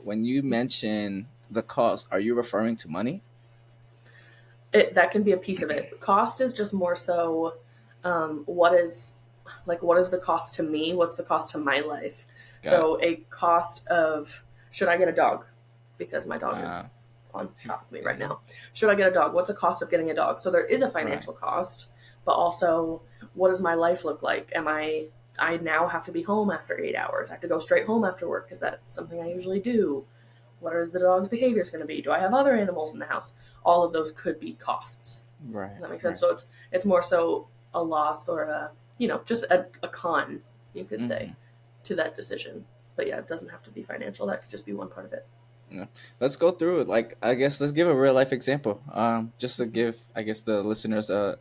when you mention the cost, are you referring to money? That can be a piece of it. Cost is just more so what is the cost to me? What's the cost to my life? Got it. So a cost of, should I get a dog? Because my dog Uh, is on top of me right yeah. now. Should I get a dog? What's the cost of getting a dog? So there is a Right. financial cost, but also what does my life look like? I now have to be home after 8 hours. I have to go straight home after work because that's something I usually do. What are the dog's behaviors going to be? Do I have other animals in the house? All of those could be costs. Right. Does that make Right. sense? So it's more so a loss or just a con, you could say, Hmm. to that decision. But yeah, it doesn't have to be financial. That could just be one part of it. Yeah. Let's go through it. Like, I guess let's give a real life example. Just to give, I guess, the listeners a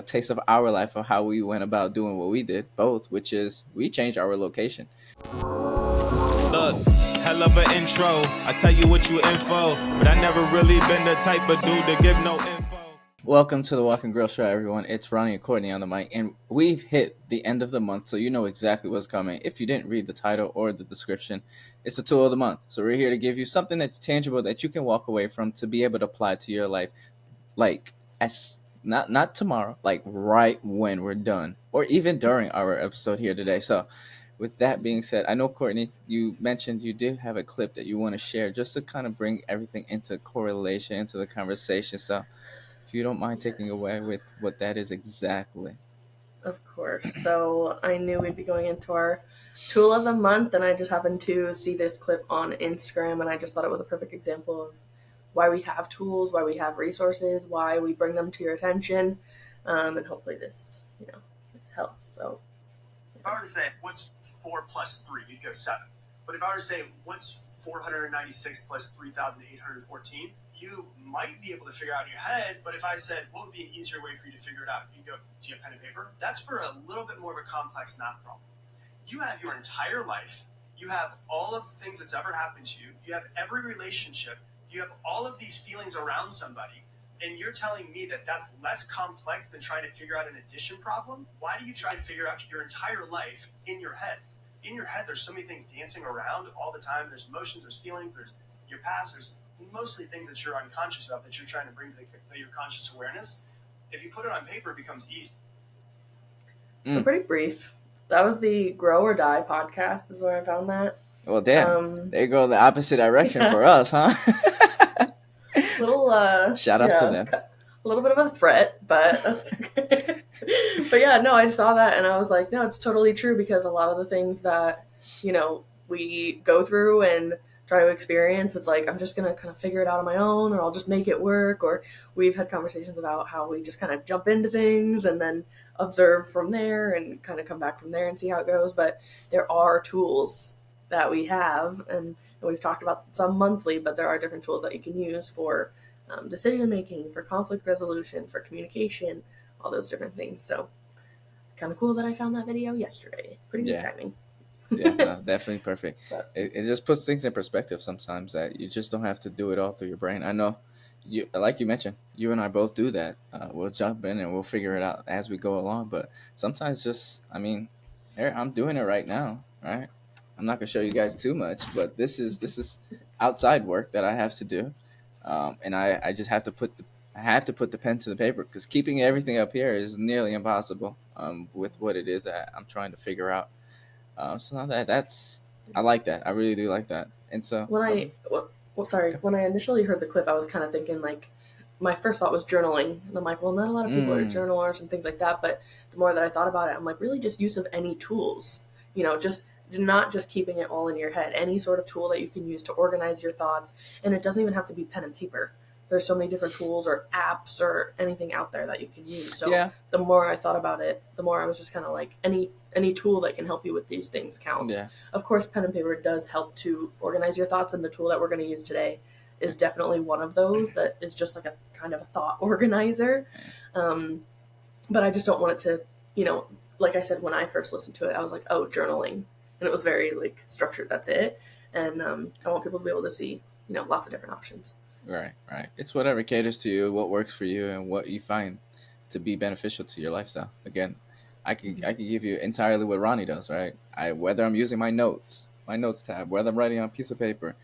taste of our life of how we went about doing what we did, both, which is we changed our location. Look, hell of an intro. I tell you what you info, but I never really been the type of dude to give no info. Welcome to the Walk and Grill Show, everyone. It's Roney and Courtney on the mic, and we've hit the end of the month, so you know exactly what's coming. If you didn't read the title or the description, it's the tool of the month. So we're here to give you something that's tangible that you can walk away from to be able to apply to your life, like as not tomorrow, like right when we're done, or even during our episode here today. So, with that being said, I know Courtney, you mentioned you did have a clip that you want to share just to kind of bring everything into correlation into the conversation. So if you don't mind taking Yes, away with what that is exactly. of course. So I knew we'd be going into our tool of the month, and I just happened to see this clip on Instagram, and I just thought it was a perfect example of why we have tools, why we have resources, why we bring them to your attention, and hopefully this helps. So If I were to say, what's 4 plus 3, you'd go 7. But if I were to say, what's 496 plus 3,814, you might be able to figure out in your head. But if I said, what would be an easier way for you to figure it out? You'd go, do you have pen and paper? That's for a little bit more of a complex math problem. You have your entire life. You have all of the things that's ever happened to you. You have every relationship. You have all of these feelings around somebody. And you're telling me that that's less complex than trying to figure out an addition problem? Why do you try to figure out your entire life in your head? In your head, there's so many things dancing around all the time. There's emotions, there's feelings, there's your past, there's mostly things that you're unconscious of that you're trying to bring to your conscious awareness. If you put it on paper, it becomes easy. So pretty brief. That was the Grow or Die podcast is where I found that. Well, damn. There you go the opposite direction for us, huh? Little Shout outs to them. a little bit of a threat, but that's okay. But yeah, no, I saw that and I was like, no, it's totally true, because a lot of the things that, we go through and try to experience, it's like I'm just gonna kind of figure it out on my own, or I'll just make it work. Or we've had conversations about how we just kind of jump into things and then observe from there and kind of come back from there and see how it goes. But there are tools that we have, and we've talked about some monthly, but there are different tools that you can use for decision making, for conflict resolution, for communication, all those different things. So kind of cool that I found that video yesterday. Pretty good timing. Yeah, no, definitely perfect. But It just puts things in perspective sometimes that you just don't have to do it all through your brain. I know you, like you mentioned, you and I both do that. We'll jump in and we'll figure it out as we go along. But sometimes here, I'm doing it right now, right? I'm not gonna show you guys too much, but this is outside work that I have to do, and I just have to put the pen to the paper because keeping everything up here is nearly impossible with what it is that I'm trying to figure out. So now that's I like that. I really do like that. And so when I initially heard the clip, I was kind of thinking like, my first thought was journaling, and I'm like, well, not a lot of people are journalers and things like that. But the more that I thought about it, I'm like, really just use of any tools, just not just keeping it all in your head. Any sort of tool that you can use to organize your thoughts, and it doesn't even have to be pen and paper. There's so many different tools or apps or anything out there that you can use. So yeah, the more I thought about it, the more I was just kind of like, any tool that can help you with these things counts. yeah, Of course, pen and paper does help to organize your thoughts, and the tool that we're going to use today is definitely one of those that is just like a kind of a thought organizer. But I just don't want it to, like I said, when I first listened to it, I was like, oh, journaling. And it was very like structured. That's it. And I want people to be able to see, lots of different options. right, right. It's whatever caters to you, what works for you, and what you find to be beneficial to your lifestyle. Again, I can give you entirely what Ronnie does, right? Whether I'm using my notes tab, whether I'm writing on a piece of paper,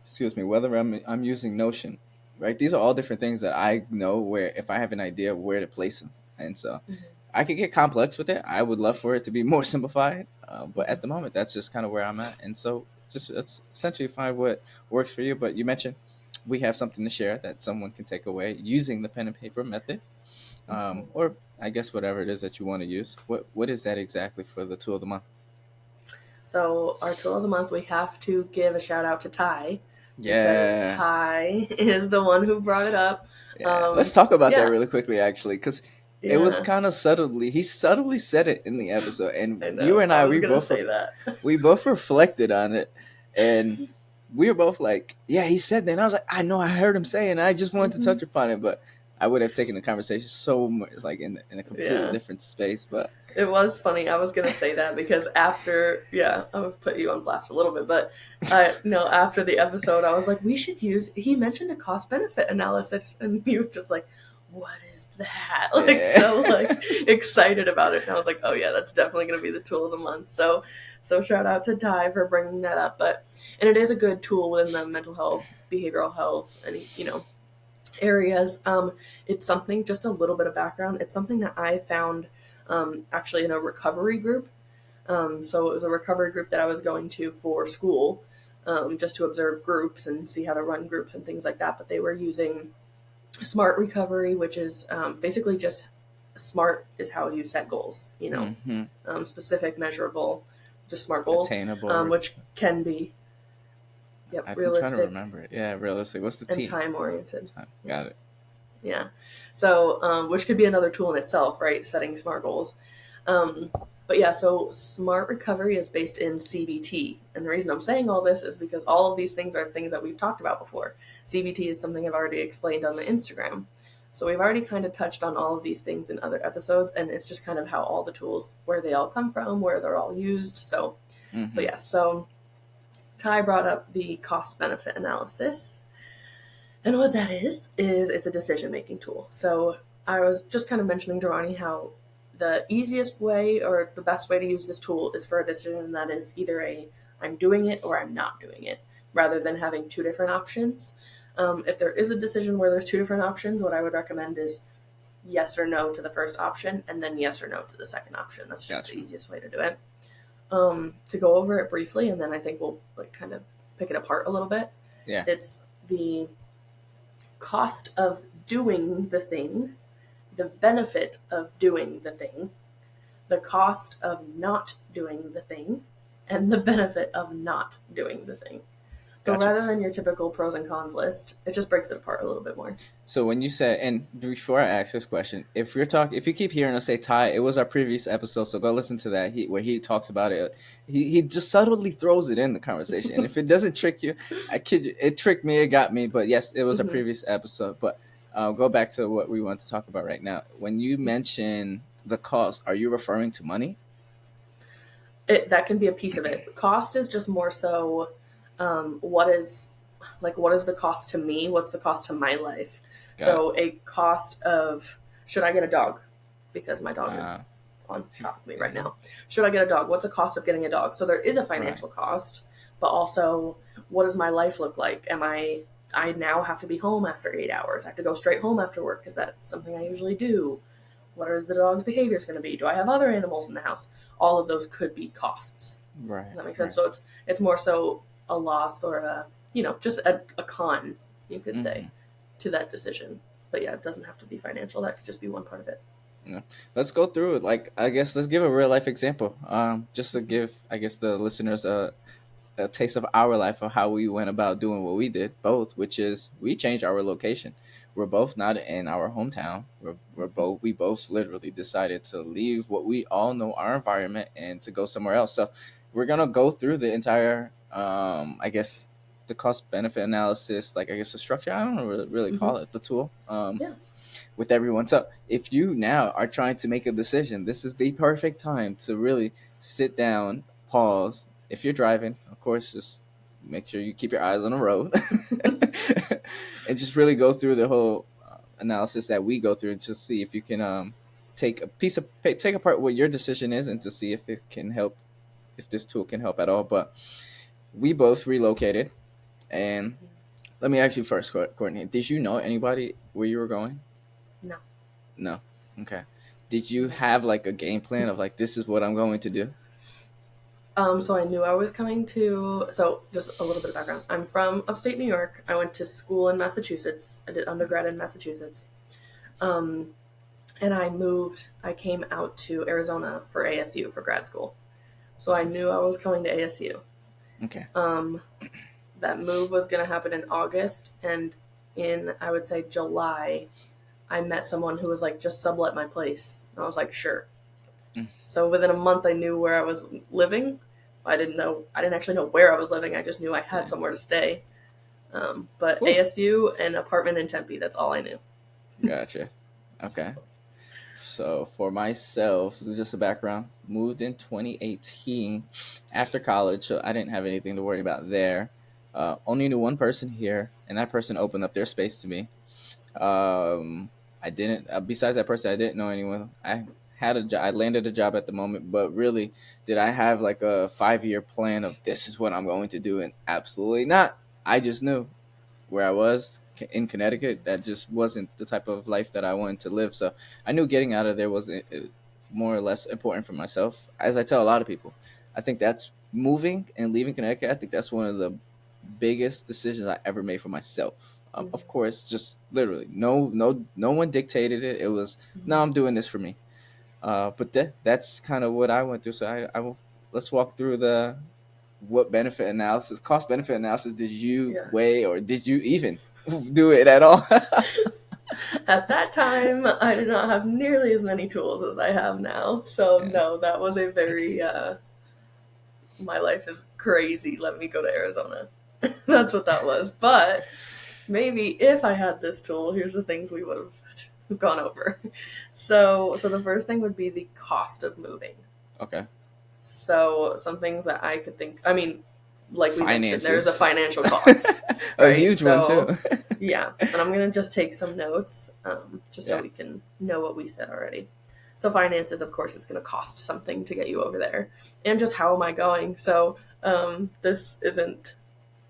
excuse me, whether I'm using Notion, right? These are all different things that I know where if I have an idea of where to place them, and so Mhm. I could get complex with it. I would love for it to be more simplified, but Mhm. at the moment, that's just kind of where I'm at, and so just let's essentially find what works for you. But you mentioned we have something to share that someone can take away using the pen and paper method, Mhm. or I guess whatever it is that you want to use. What is that exactly for the tool of the month? So our tool of the month, we have to give a shout out to Ty because Yeah, Ty is the one who brought it up. yeah. Let's talk about that Yeah, really quickly, actually, because it was yeah, kind of subtly. He subtly said it in the episode, and I you know. and I I, was gonna say that. we both reflected on it, and we were both like, "Yeah, he said that." And I was like, "I know, I heard him say it, and I just wanted to Mhm. touch upon it, but I would have taken the conversation so much, like in a completely Yeah. different space." But It was funny. I was gonna say that because after, yeah, I would put you on blast a little bit, but no, after the episode, I was like, we should use. He mentioned a cost benefit analysis, and you were just like, what is that? Like yeah, so, like excited about it, and I was like, oh yeah, that's definitely gonna be the tool of the month. So shout out to Ty for bringing that up, but and it is a good tool within the mental health, behavioral health, and areas. It's something, just a little bit of background. It's something that I found actually in a recovery group. So it was a recovery group that I was going to for school, just to observe groups and see how to run groups and things like that. But they were using smart recovery, which is basically just smart is how you set goals, hmm specific, measurable, just smart goals, attainable. which can be, yep, I'm trying to realistic remember it. Yeah, realistic. What's the and T? time oriented. Time. Yeah. Got it. Yeah. So, which could be another tool in itself, right? Setting SMART goals. Um, but yeah, so SMART recovery is based in CBT. And the reason I'm saying all this is because all of these things are things that we've talked about before. CBT is something I've already explained on the Instagram. So we've already kind of touched on all of these things in other episodes, and it's just kind of how all the tools, where they all come from, where they're all used. So hmm yeah, so Ty brought up the cost benefit analysis. And what that is it's a decision making tool. So I was just kind of mentioning to Ronnie how the easiest way or the best way to use this tool is for a decision that is either a I'm doing it or I'm not doing it, rather than having two different options. If there is a decision where there's two different options, what I would recommend is yes or no to the first option, and then yes or no to the second option. That's just the Gotcha. easiest way to do it. To go over it briefly, and then I think we'll like kind of pick it apart a little bit. Yeah. It's the cost of doing the thing, the benefit of doing the thing, the cost of not doing the thing, and the benefit of not doing the thing. So Gotcha. rather than your typical pros and cons list, it just breaks it apart a little bit more. So when you said, and before I ask this question, if you keep hearing us say Ty, it was our previous episode, so go listen to that. Where he talks about it. He just subtly throws it in the conversation, and if it doesn't trick you, I kid you, it tricked me, it got me. But yes, it was a Mm-hmm. previous episode. But go back to what we want to talk about right now. When you mention the cost, are you referring to money? That can be a piece of it. Cost is just more so what is the cost to me? What's the cost to my life? Got it. So a cost of, should I get a dog? Because my dog is Ah, on top of me right now. Should I get a dog? What's the cost of getting a dog? So there is a financial cost, but also what does my life look like? I now have to be home after 8 hours. I have to go straight home after work because that's something I usually do. What are the dog's behaviors going to be? Do I have other animals in the house? All of those could be costs. right, Does that make right. sense? So it's more so a loss or just a con, you could say, to that decision. But yeah, it doesn't have to be financial. That could just be one part of it. Yeah. Let's go through it. Like, I guess let's give a real life example. Just to give, I guess, the listeners a taste of our life of how we went about doing what we did, both, which is we changed our location. We're both not in our hometown. We both literally decided to leave what we all know our environment and to go somewhere else. So we're gonna go through the entire, I guess, the cost benefit analysis, like I guess the structure. I don't know really Mm-hmm. call it the tool. Yeah. With everyone. So if you now are trying to make a decision, this is the perfect time to really sit down, pause. If you're driving, of course, just make sure you keep your eyes on the road and just really go through the whole analysis that we go through and just see if you can take apart what your decision is and to see if it can help, if this tool can help at all. But we both relocated And let me ask you first, Courtney. Did you know anybody where you were going? No. No. Okay. Did you have like a game plan of like this is what I'm going to do? So I knew I was coming to. So just a little bit of background. I'm from upstate New York. I went to school in Massachusetts. I did undergrad in Massachusetts. Um, and I moved. I came out to Arizona for ASU for grad school. So I knew I was coming to ASU. Okay. That move was going to happen in August, and in I would say July, I met someone who was like, just sublet my place. And I was like, sure. Mm. So within a month, I knew where I was living. I didn't actually know where I was living. I just knew I had somewhere to stay. But Whew. ASU and apartment in Tempe, that's all I knew. Gotcha. Okay. So for myself, just a background, moved in 2018 after college, so I didn't have anything to worry about there. Only knew one person here, and that person opened up their space to me. I didn't. Besides that person, I didn't know anyone. I had a job. I landed a job at the moment, but really, did I have like a 5 year plan of this is what I'm going to do? And absolutely not. I just knew where I was in Connecticut. That just wasn't the type of life that I wanted to live. So I knew getting out of there was more or less important for myself. As I tell a lot of people, I think that's moving and leaving Connecticut. I think that's one of the biggest decisions I ever made for myself. Of course, just literally, no one dictated it. It was no, I'm doing this for me. But that's kind of what I went through. So I will let's walk through the what benefit analysis, cost benefit analysis did you weigh, Yes. or did you even do it at all? At that time, I did not have nearly as many tools as I have now. So Yeah. no, that was a very my life is crazy. Let me go to Arizona. That's what that was. But maybe if I had this tool, here's the things we would have gone over. So the first thing would be the cost of moving. Okay. So some things that I could think. I mean, like we mentioned, there's a Finances. financial cost, A right? huge one So too. yeah, and I'm gonna just take some notes, just so Yeah. we can know what we said already. So finances, of course, it's gonna cost something to get you over there, and just how am I going? So this isn't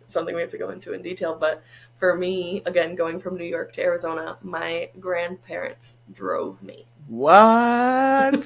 something we have to go into in detail, but for me, again, going from New York to Arizona, my grandparents drove me. What?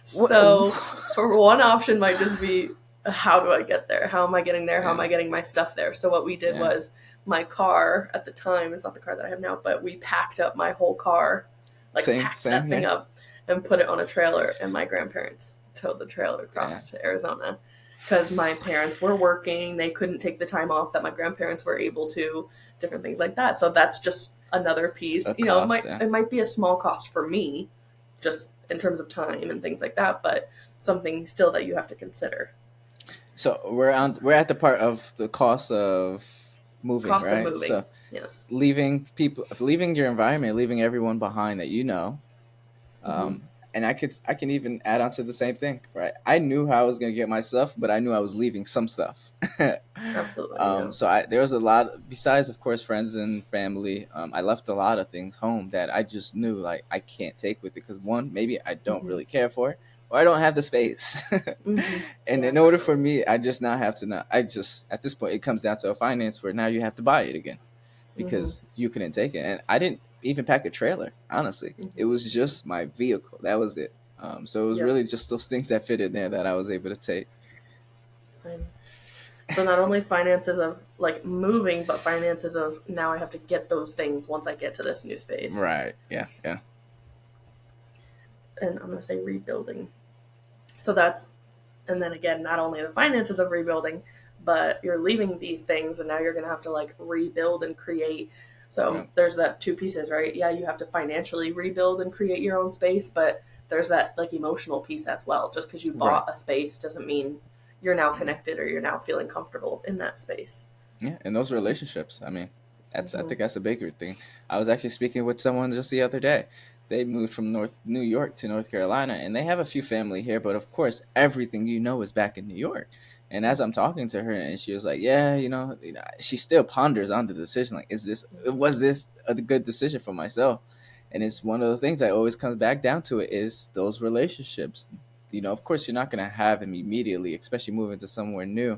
So What? for one option might just be, how do I get there? How am I getting there? How am Yeah. I getting my stuff there? So what we did Yeah. was, my car at the time, it's not the car that I have now, but we packed up my whole car, like Same. packed that thing Yeah. up and put it on a trailer, and my grandparents towed the trailer across to Arizona because my parents were working. They couldn't take the time off that my grandparents were able to, different things like that. So that's just another piece. A You know, cost. Yeah. it might be a small cost for me, just in terms of time and things like that, but something still that you have to consider. So we're at the part of the cost of moving, Cost of right? moving, So yes. leaving your environment, leaving everyone behind that you know. Mm-hmm. And I can even add on to the same thing, right? I knew how I was gonna get my stuff, but I knew I was leaving some stuff. Absolutely, yeah. So there was a lot besides, of course, friends and family. I left a lot of things home that I just knew like I can't take with it because one, maybe I don't really care for it, or I don't have the space. Mm-hmm. And Yeah, in order for definitely. me, I just now have to not. I just at this point, it comes down to a finance where now you have to buy it again Mm-hmm. because you couldn't take it. And I didn't even pack a trailer, honestly. It Mm-hmm. was just my vehicle. That was it. So it was Yep, really just those things that fit in there that I was able to take. same. So not only finances of like moving, but finances of now I have to get those things once I get to this new space. Right. Yeah. Yeah. And I'm going to say rebuilding. So that's, and then again, not only the finances of rebuilding, but you're leaving these things and now you're going to have to like rebuild and create. So Yeah. there's that two pieces, right? Yeah, you have to financially rebuild and create your own space, but there's that like emotional piece as well. Just because you Right. bought a space doesn't mean you're now connected or you're now feeling comfortable in that space. Yeah. And those So, relationships. I mean, I mhm. think that's a bigger thing. I was actually speaking with someone just the other day. They moved from North New York to North Carolina, and they have a few family here, but of course, everything you know is back in New York. And as I'm talking to her, and she was like, "Yeah, she still ponders on the decision. Like, was this a good decision for myself?" And it's one of the things that always comes back down to it is those relationships. Of course, you're not gonna have them immediately, especially moving to somewhere new.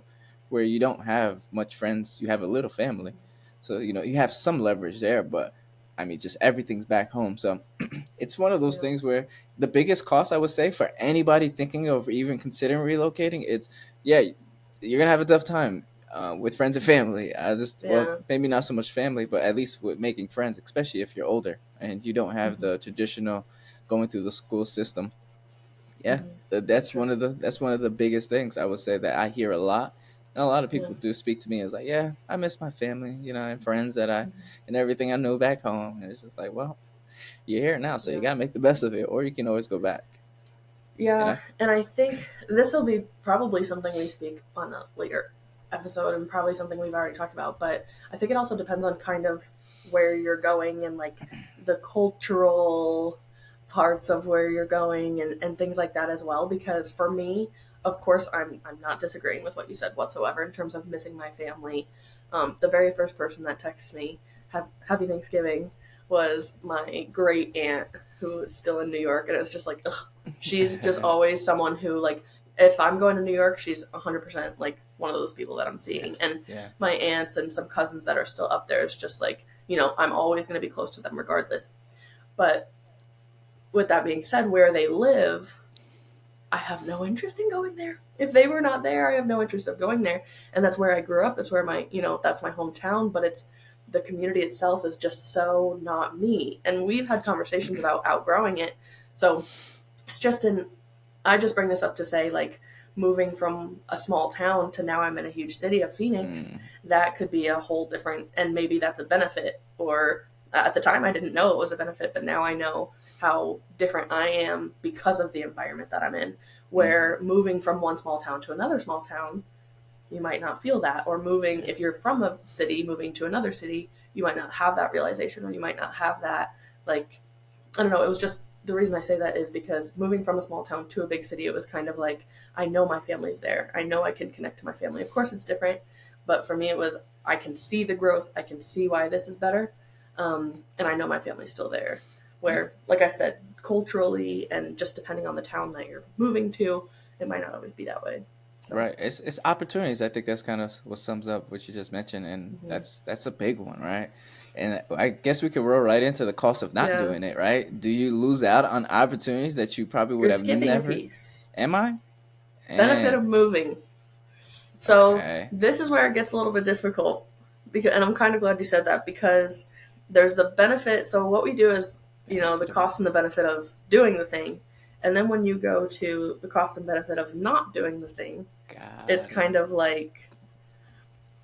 where you don't have much friends, you have a little family, so you have some leverage there. But I mean, just everything's back home, so it's one of those Yeah. things where the biggest cost, I would say, for anybody thinking of even considering relocating, it's, yeah, you're gonna have a tough time with friends and family. I just, well, Yeah. maybe not so much family, but at least with making friends, especially if you're older and you don't have Hmm. the traditional going through the school system. Yeah, Hmm. That's that's true. one of the biggest things I would say that I hear a lot. And a lot of Yeah. people do speak to me as like, yeah, I miss my family, and friends that I Hmm. and everything I know back home. And it's just like, well, you're here now, so you Yeah. gotta make the best of it, or you can always go back. You Yeah, know? and I think this will be probably something we speak on a later episode and probably something we've already talked about, but I think it also depends on kind of where you're going and like the cultural parts of where you're going and things like that as well. Because for me, of course, I'm not disagreeing with what you said whatsoever in terms of missing my family. The very first person that texted me, Happy Thanksgiving, was my great aunt who is still in New York, and it's just like, ugh, she's just always someone who like if I'm going to New York, she's 100% like one of those people that I'm seeing. Yes. And Yeah. my aunts and some cousins that are still up there, it's just like, I'm always going to be close to them regardless. But with that being said, where they live, I have no interest in going there. If they were not there, I have no interest of going there. And that's where I grew up. It's where that's my hometown, but it's the community itself is just so not me. And we've had conversations about outgrowing it. So it's just I just bring this up to say, like, moving from a small town to now I'm in a huge city of Phoenix, Mm, that could be a whole different, and maybe that's a benefit. Or at the time, I didn't know it was a benefit, but now I know how different I am because of the environment that I'm in. mm, Where moving from one small town to another small town, you might not feel that. Or moving, yeah. if you're from a city, moving to another city, you might not have that realization, or you might not have that, like, I don't know. It was just the reason I say that is because moving from a small town to a big city, it was kind of like I know my family's there. I know I can connect to my family. Of course, it's different, but for me, it was I can see the growth. I can see why this is better, and I know my family's still there. Yeah. Where, like I said, culturally and just depending on the town that you're moving to, it might not always be that way. So, Right. It's opportunities. I think that's kind of what sums up what you just mentioned, and mhm. that's a big one, right? And I guess we could roll right into the cost of not Yeah, doing it, right? Do you lose out on opportunities that you probably would you're have skipping a never? piece. Am I? Benefit And of moving. So okay. this is where it gets a little bit difficult, because, and I'm kind of glad you said that, because there's the benefit. So what we do is, the Benefit of cost and the benefit of doing the thing, and then when you go to the cost and benefit of not doing the thing, it's got it. kind of like,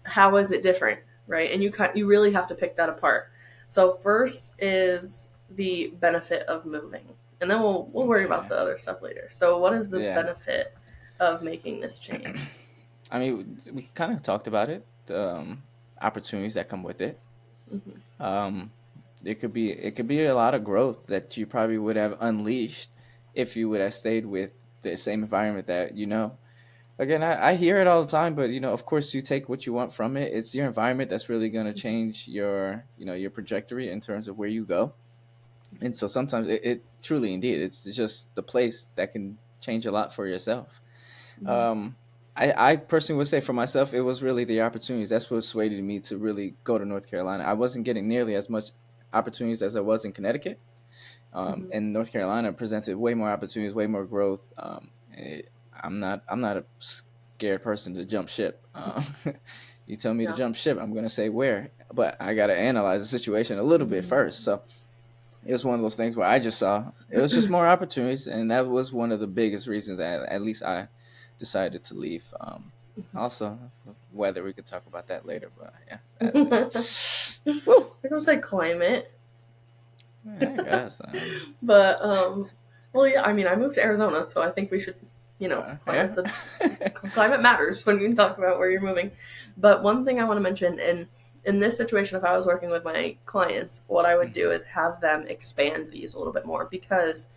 how is it different, right? And you really have to pick that apart. So first is the benefit of moving, and then we'll worry about Okay. the other stuff later. So what is the Yeah. benefit of making this change? I mean, we kind of talked about it. The opportunities that come with it. Hmm. Um, it could be a lot of growth that you probably would have unleashed if you would have stayed with the same environment that you know. Again, I hear it all the time, but of course, you take what you want from it. It's your environment that's really going to change your trajectory in terms of where you go. And so sometimes it truly, indeed, it's just the place that can change a lot for yourself. Hmm. Um, I personally would say for myself, it was really the opportunities. That's what swayed me to really go to North Carolina. I wasn't getting nearly as much opportunities as I was in Connecticut. Hmm. And North Carolina presented way more opportunities, way more growth. I'm not a scared person to jump ship. You tell me to Yeah. jump ship, I'm gonna say where, but I gotta analyze the situation a little bit Hmm. first. So it was one of those things where I just saw it was just more opportunities, and that was one of the biggest reasons that at least I decided to leave. Also, weather, we could talk about that later, but yeah, I woo, don't say climate, I guess. but well, yeah. I mean, I moved to Arizona, so I think we should, Yeah. climate matters when you talk about where you're moving. But one thing I want to mention, in this situation, if I was working with my clients, what I would do Mhm. is have them expand these a little bit more, because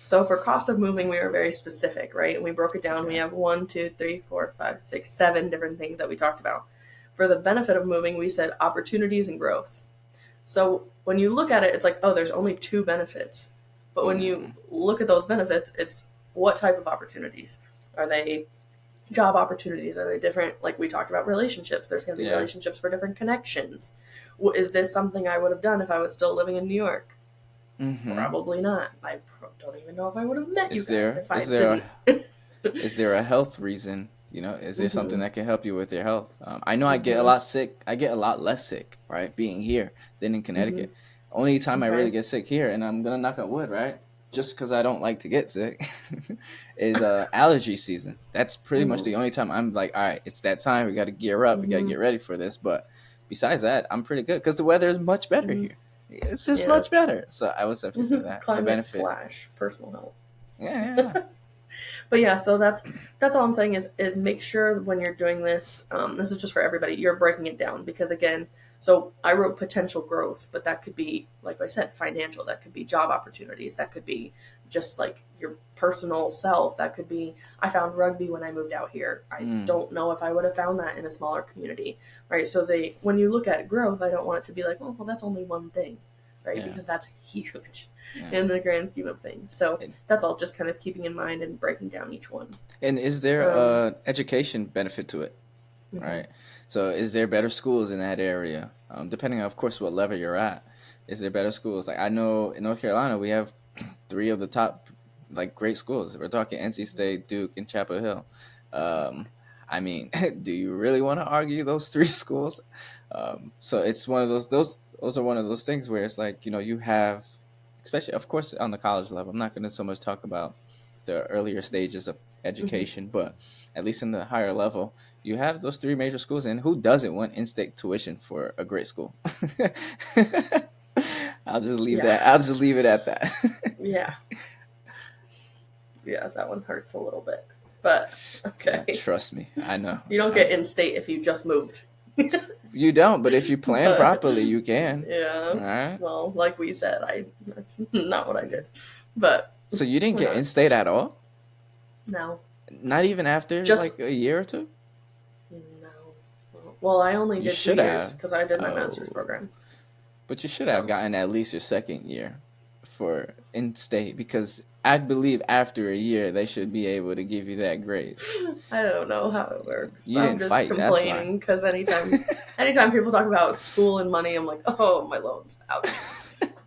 so for cost of moving, we were very specific, right? And we broke it down. We Yeah. have 1, 2, 3, 4, 5, 6, 7 different things that we talked about. For the benefit of moving, we said opportunities and growth. So when you look at it, it's like, oh, there's only two benefits. But when you Mm, look at those benefits, it's what type of opportunities? Are they job opportunities? Are they different? Like we talked about relationships. There's going to be Yeah. relationships for different connections. Is this something I would have done if I was still living in New York? Mm-hmm. Probably not. I don't even know if I would have met you Is guys there if I is there didn't. is there a health reason? You know, is there something Mhm. that can help you with your health? I know I get a Mhm. lot sick. I get a lot less sick, right, being here than in Mhm. Connecticut. Only time I really Okay. get sick here, and I'm gonna knock on wood, right? Just because I don't like to get sick, is allergy season. That's pretty much Mhm. the only time I'm like, all right, it's that time. We got to gear up. We got to Mhm. get ready for this. But besides that, I'm pretty good because the weather is much better Mhm. here. It's just Yeah. much better. So I would definitely say that the Climate benefit. slash personal health. Yeah, But yeah, so that's all I'm saying is make sure when you're doing this, this is just for everybody, you're breaking it down because again, so I wrote potential growth, but that could be like I said, financial, that could be job opportunities, that could be just like your personal self, that could be I found rugby when I moved out here. I yeah. don't know if I would have found that in a smaller community, right? So they when you look at growth, I don't want it to be like, oh well, that's only one thing, right? Yeah. Because that's huge Yeah. in the grand scheme of things. So And, that's all just kind of keeping in mind and breaking down each one. and is there Um, a education benefit to it? mhm. Right. So is there better schools in that area? Depending on, of course, what level you're at. Is there better schools? Like I know in North Carolina, we have three of the top like great schools. We're talking NC State, Duke, and Chapel Hill. Um, I mean, do you really want to argue those three schools? So it's one of those are one of those things where it's like you have, especially of course on the college level. I'm not going to so much talk about the earlier stages of Mhm. education, but at least in the higher level, you have those three major schools, and who doesn't want in-state tuition for a great school? Yeah. I'll just leave it at that. Yeah. Yeah, that one hurts a little bit. But Yeah, okay. trust me, I know. You don't get in state if you just moved. You don't, but if you plan But properly, you can. yeah. All right. Well, like we said, that's not what I did. But So you didn't we're get not in-state at all? no. Not even after Just like a year or two? no. Well, I only You did 2 should years have. because I did my master's Oh, program. but you should have So gotten at least your second year for in-state because I believe after a year they should be able to give you that grade. I don't know how it works. You I'm didn't just fight, that's why. complaining because anytime people talk about school and money, I'm like, oh, my loans, ouch.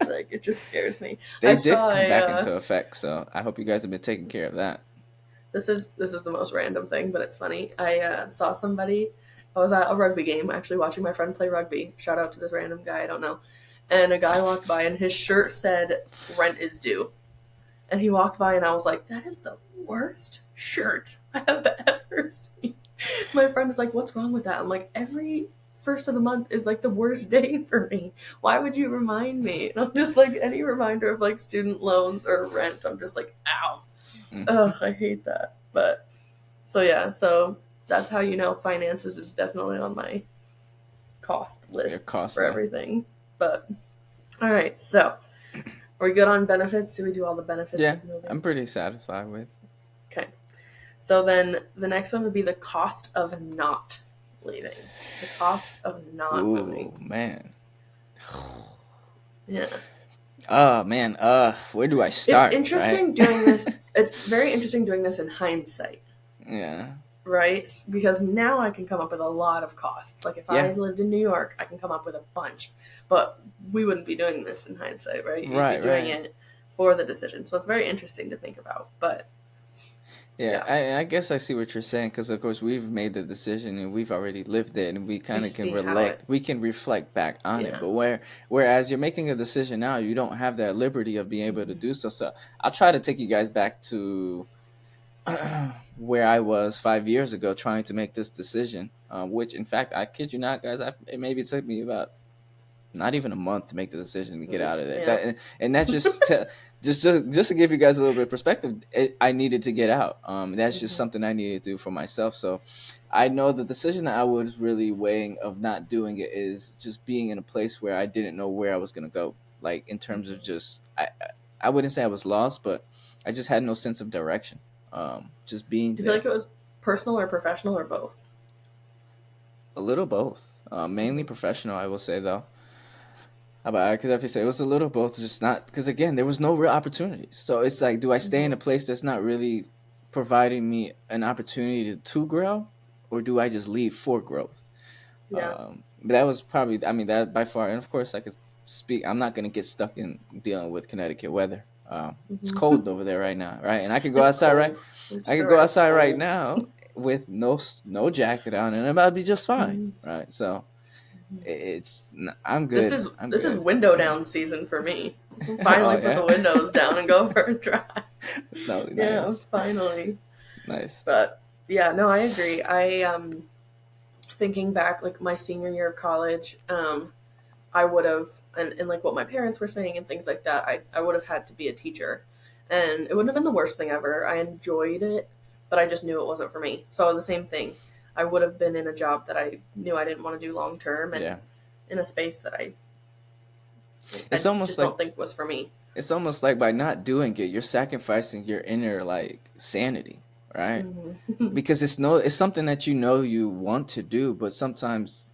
Like it just scares me. They I did saw come a back into effect, so I hope you guys have been taking care of that. this is the most random thing, but it's funny. I saw somebody. I was at a rugby game, actually watching my friend play rugby. Shout out to this random guy I don't know. And a guy walked by, and his shirt said "Rent is due." And he walked by, and I was like, "That is the worst shirt I have ever seen." My friend is like, "What's wrong with that?" I'm like, "Every first of the month is like the worst day for me. Why would you remind me?" And I'm just like, any reminder of like student loans or rent, I'm just like, "Ow." Mm. Ugh, I hate that. But so yeah, so that's how you know finances is definitely on my cost Your list cost for list. everything. But all right, so are we good on benefits? Do we do all the benefits Yeah, of moving? I'm pretty satisfied with. Okay. So then the next one would be the cost of not leaving. The cost of not Ooh, moving. man. Yeah. Oh man, where do I start? It's interesting Right? doing this. It's very interesting doing this in hindsight. Yeah. Right? Because now I can come up with a lot of costs. Like if I Yeah. lived in New York, I can come up with a bunch. But we wouldn't be doing this in hindsight, right? You'd Right, be doing right. it for the decision. So it's very interesting to think about. But Yeah, yeah, I guess I see what you're saying because of course we've made the decision and we've already lived it and we we kind of can see how it. we can reflect back on it. Yeah. But whereas you're making a decision now, you don't have that liberty of being able to Mhm. do so. So I'll try to take you guys back to where I was 5 years ago trying to make this decision. Which in fact, I kid you not, guys, it maybe took me about not even a month to make the decision to get out of there. Yeah. And that's just to give you guys a little bit of perspective. I needed to get out. That's just Mhm. something I needed to do for myself. So I know the decision that I was really weighing of not doing it is just being in a place where I didn't know where I was gonna go. Like in terms of just I wouldn't say I was lost, but I just had no sense of direction. Just being Do you feel there. like it was personal or professional or both? A little both. Mainly professional, I will say though. I could definitely say it was a little both, just not because again there was no real opportunities. So it's like, do I stay in Mm-hmm. a place that's not really providing me an opportunity to grow, or do I just leave for growth? Yeah. But that was probably, I mean, that by far, and of course, I could speak. I'm not gonna get stuck in dealing with Connecticut weather. It's cold over there right now, right? And I could go It's outside, right? cold. I'm I could sure go it's outside right cold. now with no jacket on, and I'm about to be just fine, Mhm. right? So I'm This good. is I'm this is good. window down season for me. Oh Finally put the yeah, windows down and go for a drive. no, Yeah, nice, finally. nice. But yeah, no, I agree. Thinking back, like my senior year of college, I would have, and like what my parents were saying and things like that, I would have had to be a teacher. And it wouldn't have been the worst thing ever. I enjoyed it, but I just knew it wasn't for me. So the same thing. I would have been in a job that I knew I didn't want to do long term and Yeah, in a space that it's I almost just like don't think was for me. by not doing it, you're sacrificing your inner like sanity, right? Mm-hmm. Because it's something that you want to do, but sometimes,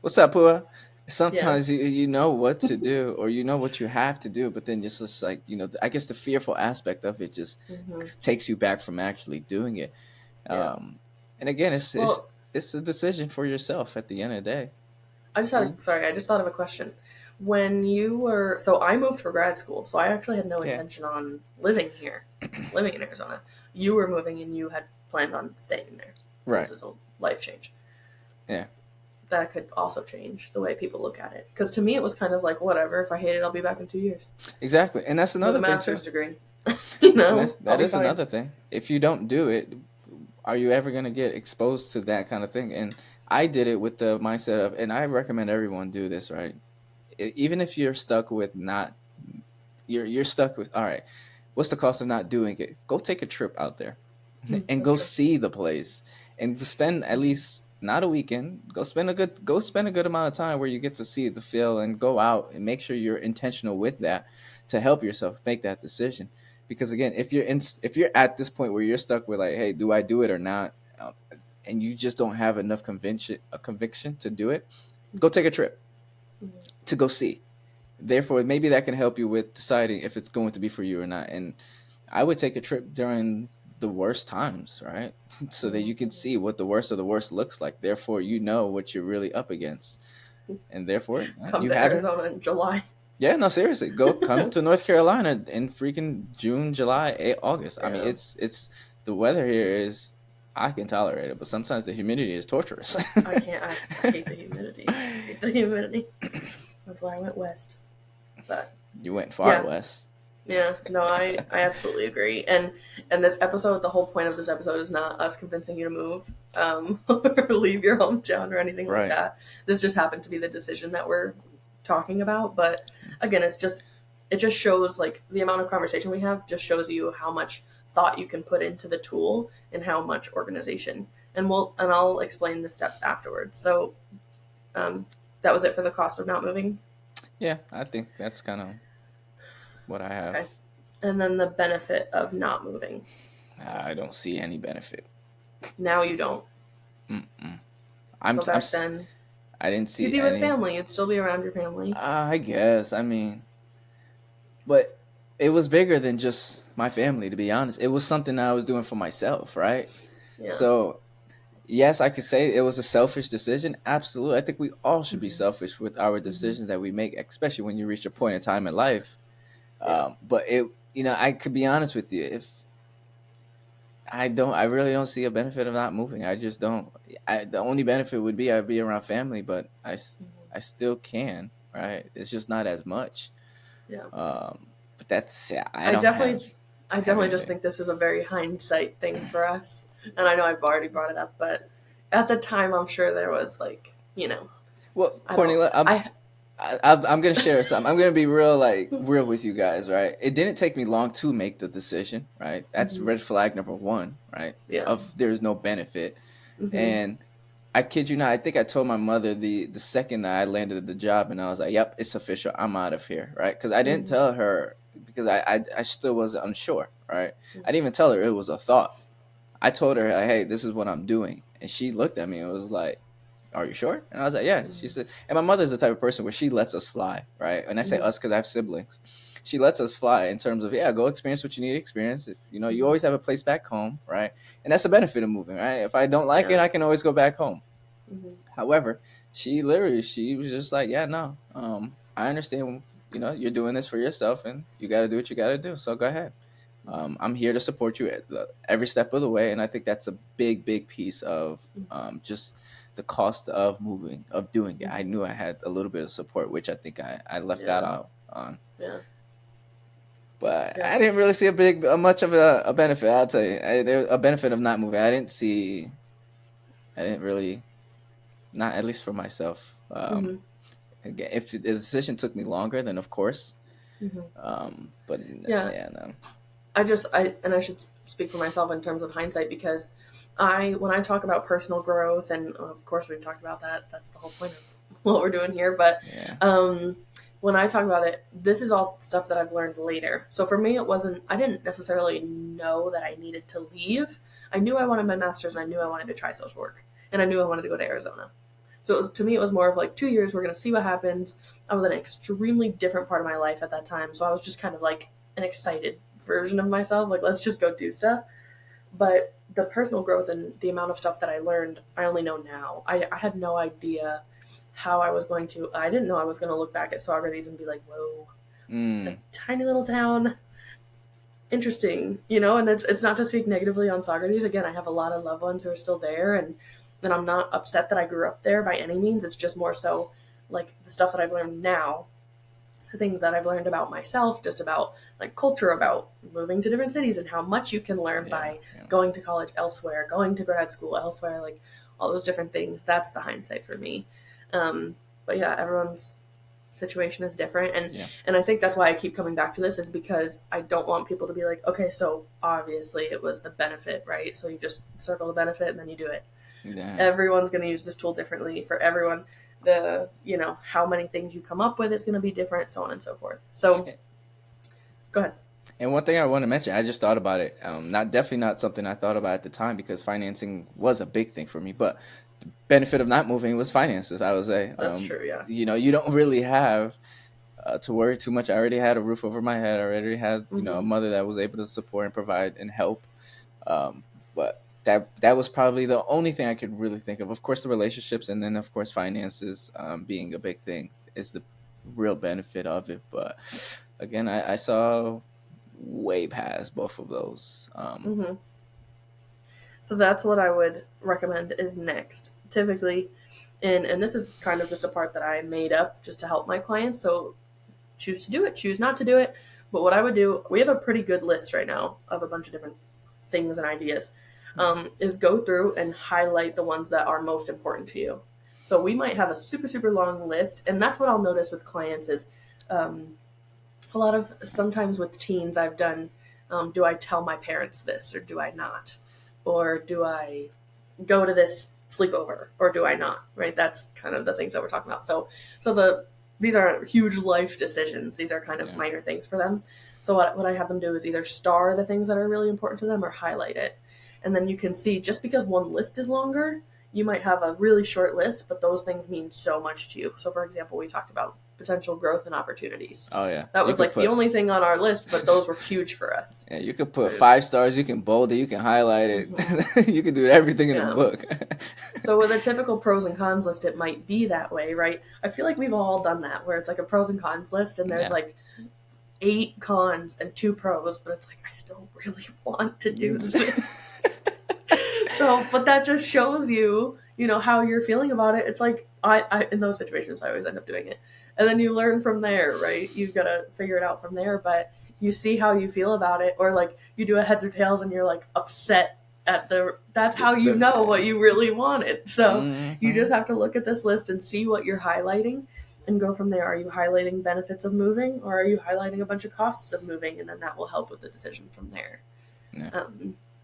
what's up, Pua? Yeah. Sometimes you know what to do, or you know what you have to do, but then just like, I guess the fearful aspect of it just Mm-hmm. takes you back from actually doing it. Yeah. um and again, Well, it's a decision for yourself at the end of the day. I just thought of a question. When you were, so I moved for grad school, so I actually had no Yeah, intention on living here, living in Arizona. You were moving and you had planned on staying there. right. This is a life change. Yeah, That could also change the way people look at it. Because to me, it was kind of like, whatever, if I hate it, I'll be back in 2 years exactly. And that's with a another thing too. master's degree. And that's I'll that be is fine. another thing. If you don't do it, are you ever going to get exposed to that kind of thing? And I did it with the mindset of, and I recommend everyone do this, right? Even if you're stuck with not, you're stuck with, all right, what's the cost of not doing it? Go take a trip out there and That's go true. see the place, and to spend at least not a weekend. Go spend a good amount of time where you get to see the feel, and go out and make sure you're intentional with that to help yourself make that decision. Because again, if you're at this point where you're stuck with like, hey, do I do it or not? And you just don't have enough conviction to do it, go take a trip to go see. Therefore, maybe that can help you with deciding if it's going to be for you or not. And I would take a trip during the worst times, right? So that you can see what the worst of the worst looks like. Therefore, you know what you're really up against. And therefore, Come you to haven't. Arizona in July. Yeah, no, seriously. Come to North Carolina in freaking June, July, August. I mean, Yeah. it's the weather here is, I can tolerate it, but sometimes the humidity is torturous. I can't. I hate the humidity. I hate the humidity. That's why I went west. But You went far yeah, west. yeah. No, I absolutely agree. And this episode, the whole point of this episode is not us convincing you to move, or leave your hometown or anything like Right. that. This just happened to be the decision that we're talking about. But again, it just shows like the amount of conversation we have just shows you how much thought you can put into the tool and how much organization. And I'll explain the steps afterwards. So that was it for the cost of not moving. Yeah, I think that's kind of what I have. Okay. And then the benefit of not moving. I don't see any benefit. Now you don't. Mm-mm. So back then, I didn't you'd see be with any. family. You'd still be around your family. I guess. I mean, but it was bigger than just my family, to be honest. It was something that I was doing for myself, right? Yeah. So, yes, I could say it was a selfish decision. Absolutely. I think we all should be Mhm. selfish with our decisions that we make, especially when you reach a point in time in life. Yeah. But I could be honest with you. If I really don't see a benefit of not moving. I just don't. The only benefit would be I'd be around family, but I still can, right? It's just not as much. Yeah. But that's, yeah, I I don't definitely just anything. think this is a very hindsight thing for us. And I know I've already brought it up, but at the time, I'm sure there was like, Well, I Courtney, don't. I'm gonna share something. I'm gonna be real with you guys, right? It didn't take me long to make the decision, right? That's Mhm. red flag number one, right? Yeah. Of there's no benefit. Hmm. And I kid you not, I think I told my mother the second that I landed the job, and I was like, "Yep, it's official. I'm out of here," right? Because I didn't Mhm. tell her, because I still was unsure, right? I didn't even tell her it was a thought. I told her, like, "Hey, this is what I'm doing," and she looked at me and was like, are you sure? And I was like, yeah. She said, and my mother's the type of person where she lets us fly, right? And I say us because I have siblings. She lets us fly in terms of, yeah, go experience what you need to experience. If you always have a place back home, right? And that's the benefit of moving, right? If I don't like it, I can always go back home. However, she was just like, yeah, no, I understand, you're doing this for yourself and you got to do what you got to do. So go ahead. I'm here to support you every step of the way. And I think that's a big, big piece of just the cost of moving, of doing it. I knew I had a little bit of support, which I think I left that out on. Yeah. But I didn't really see a much of a benefit. I'll tell you, there a benefit of not moving. I didn't really, not at least for myself. Again, if the decision took me longer, then of course. But yeah, no. I should speak for myself in terms of hindsight, because when I talk about personal growth, and of course we've talked about that, that's the whole point of what we're doing here. But when I talk about it, this is all stuff that I've learned later. So for me, I didn't necessarily know that I needed to leave. I knew I wanted my master's, and I knew I wanted to try social work, and I knew I wanted to go to Arizona. So to me, it was more of like 2 years, we're going to see what happens. I was in an extremely different part of my life at that time. So I was just kind of like an excited version of myself. Like, let's just go do stuff. But the personal growth and the amount of stuff that I learned, I only know now. I had no idea how I didn't know I was going to look back at Saugerties and be like, whoa, a tiny little town. Interesting, and it's not to speak negatively on Saugerties. Again, I have a lot of loved ones who are still there, and I'm not upset that I grew up there by any means. It's just more so like the stuff that I've learned now, the things that I've learned about myself, just about like culture, about moving to different cities and how much you can learn by going to college elsewhere, going to grad school elsewhere, like all those different things. That's the hindsight for me. But yeah, everyone's situation is different. And I think that's why I keep coming back to this, is because I don't want people to be like, okay, so obviously it was the benefit, right? So you just circle the benefit and then you do it. Yeah. Everyone's going to use this tool differently for everyone. How many things you come up with is going to be different, so on and so forth. So go ahead. And one thing I want to mention, I just thought about it. Definitely not something I thought about at the time, because financing was a big thing for me. But the benefit of not moving was finances, I would say. That's true, yeah. You don't really have to worry too much. I already had a roof over my head. I already had, a mother that was able to support and provide and help. But that was probably the only thing I could really think of. Of course, the relationships, and then of course finances being a big thing is the real benefit of it. But again, I saw way past both of those. So that's what I would recommend is next. Typically, and this is kind of just a part that I made up just to help my clients. So choose to do it, choose not to do it. But what I would do, we have a pretty good list right now of a bunch of different things and ideas. Is go through and highlight the ones that are most important to you. So we might have a super, super long list. And that's what I'll notice with clients is sometimes with teens I've done, do I tell my parents this or do I not? Or do I go to this sleepover or do I not? Right? That's kind of the things that we're talking about. So these aren't huge life decisions. These are kind of minor things for them. So what I have them do is either star the things that are really important to them or highlight it. And then you can see, just because one list is longer, you might have a really short list, but those things mean so much to you. So, for example, we talked about potential growth and opportunities. Oh, yeah. That was the only thing on our list, but those were huge for us. Yeah, you could put 5 stars, you can bold it, you can highlight it. You can do everything in the book. So with a typical pros and cons list, it might be that way, right? I feel like we've all done that, where it's like a pros and cons list, and there's 8 cons and 2 pros, but it's like, I still really want to do this. So, but that just shows you, how you're feeling about it. It's like, I in those situations, I always end up doing it. And then you learn from there, right? You've got to figure it out from there, but you see how you feel about it. Or like you do a heads or tails and you're like upset at that's how you know what you really wanted. So you just have to look at this list and see what you're highlighting and go from there. Are you highlighting benefits of moving, or are you highlighting a bunch of costs of moving? And then that will help with the decision from there. Yeah.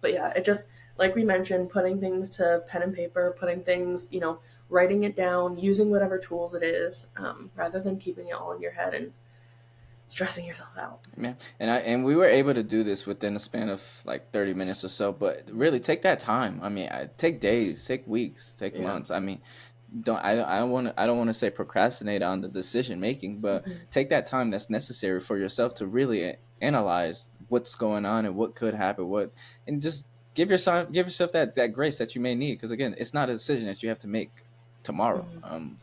But yeah, it just, like we mentioned, putting things to pen and paper, putting things, writing it down, using whatever tools it is, rather than keeping it all in your head and stressing yourself out. Yeah, and we were able to do this within a span of like 30 minutes or so, but really take that time. I mean, take days, take weeks, take months. I mean, I don't want to say procrastinate on the decision making, but Mhm. take that time that's necessary for yourself to really analyze what's going on and what could happen, and just give yourself that grace that you may need, because again, it's not a decision that you have to make tomorrow. Mhm.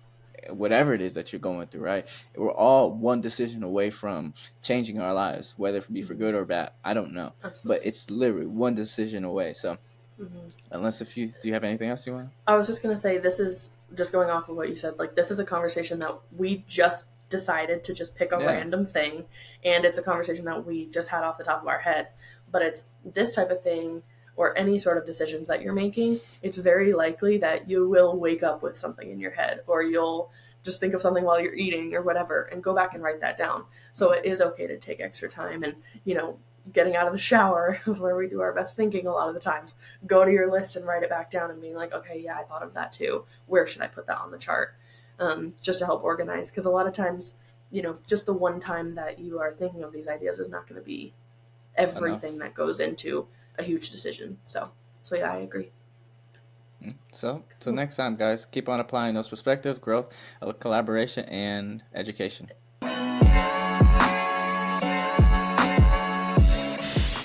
Whatever it is that you're going through, right? We're all one decision away from changing our lives, whether it be for Mhm. good or bad. I don't know, but Absolutely. it's literally one decision away. So, Mhm. unless if you do, you have anything else you want? I was just gonna say, this is just going off of what you said. Like, this is a conversation that we just decided to just pick a Yeah, random thing, and it's a conversation that we just had off the top of our head. But it's this type of thing, or any sort of decisions that you're making. It's very likely that you will wake up with something in your head, or you'll just think of something while you're eating or whatever, and go back and write that down. So it is okay to take extra time, and getting out of the shower is where we do our best thinking a lot of the times. Go to your list and write it back down and being like, okay, yeah, I thought of that too. Where should I put that on the chart? Just to help organize. Because a lot of times, just the one time that you are thinking of these ideas is not going to be enough. everything that goes into a huge decision. So yeah, I agree. So, till Cool. next time, guys, keep on applying those perspective, growth, collaboration, and education.